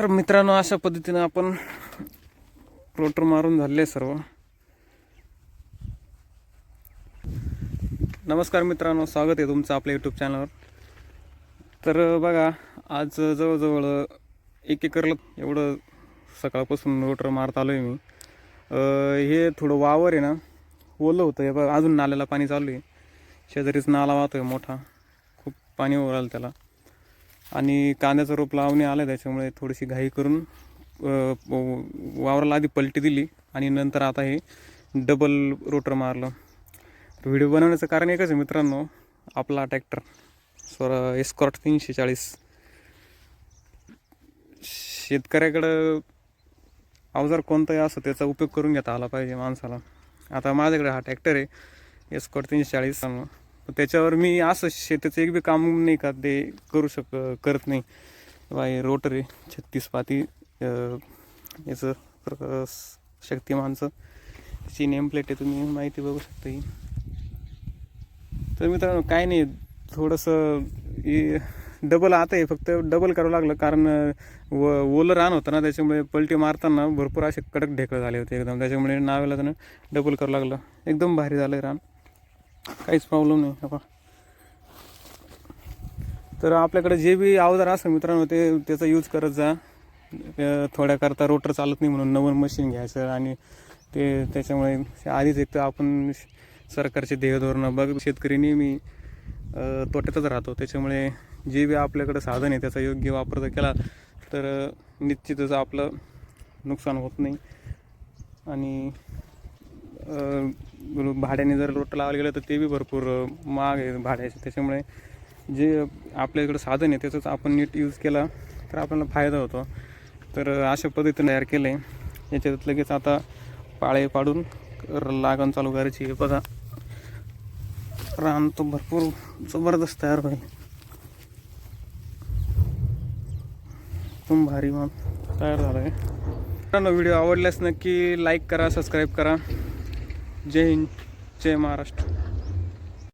तर मित्रांनो, अशा पद्धतीने आपण रोटर मारून झाले सर्व. नमस्कार मित्रांनो, स्वागत आहे तुमचं आपल्या यूट्यूब चॅनलवर. तर बघा, आज जवळजवळ 1 एकरला एवढं सकाळपासून रोटर मारत आलो आहे मी. हे थोडं वावर आहे ना, ओलं होतं. हे बघा, अजून नाल्याला पाणी चालू आहे. शेजारीच नाला वाहतो आहे मोठा, खूप पाणी ओरालं त्याला. आणि कांद्याचं रोप लावणे आलं, त्याच्यामुळे थोडीशी घाई करून वावराला आधी पलटी दिली आणि नंतर आता हे डबल रोटर मारलं. व्हिडिओ बनवण्याचं कारण एकच आहे मित्रांनो, आपला ट्रॅक्टर एस्कॉर्ट 340. शेतकऱ्याकडं अवजार कोणताही असो, त्याचा उपयोग करून घेता आला पाहिजे माणसाला. आता माझ्याकडे हा ट्रॅक्टर आहे एस्कॉर्ट 340. त्याच्यावर मी असं शेतीचं एक बी काम नाही का ते करत नाही. बाई रोटर आहे 36 पाती, याचं शक्तिमानचं, त्याची नेमप्लेट आहे, तुम्ही माहिती बघू शकता ही. तर मित्रांनो, काय नाही, थोडंसं डबल आता आहे, फक्त डबल करावं लागलं कारण ओलं रान होतं ना, त्याच्यामुळे पलटी मारताना भरपूर असे कडक ढेकळं झाले होते एकदम. त्याच्यामुळे नावेला त्यानं डबल करावं लागलं. एकदम भारी झालं रान, काहीच प्रॉब्लेम नाही. बाबा, तर आपल्याकडे जे बी अवजार असेल मित्रांनो, त्याचा यूज करत जा. थोड्याकरता रोटर चालत नाही म्हणून नवीन मशीन घ्यायचं, आणि त्याच्यामुळे आधीच एक तर आपण सरकारचे ध्येय धोरणं बघ, शेतकरी नेहमी तोट्यातच राहतो. त्याच्यामुळे जे बी आपल्याकडं साधन आहे त्याचा योग्य वापर जर केला तर निश्चितच आपलं नुकसान होत नाही. आणि भाड्याने जर रोटर लावायला गेलं तर ते बी भरपूर महाग आहे भाड्याचे. त्याच्यामुळे जे आपल्याकडं साधन आहे त्याचाच आपण नीट यूज केला तर आपल्याला फायदा होतो. तर अशा पद्धतीने तयार केलं आहे. याच्यात लगेच आता पाळे पाडून लागण चालू करायची. बघा, रान तो भरपूर जबरदस्त तयार होईल, एकदम भारी मग तयार झालं आहे. मित्रांनो, व्हिडिओ आवडल्यास नक्की लाईक करा, सबस्क्राईब करा. जय हिंद, जय महाराष्ट्र.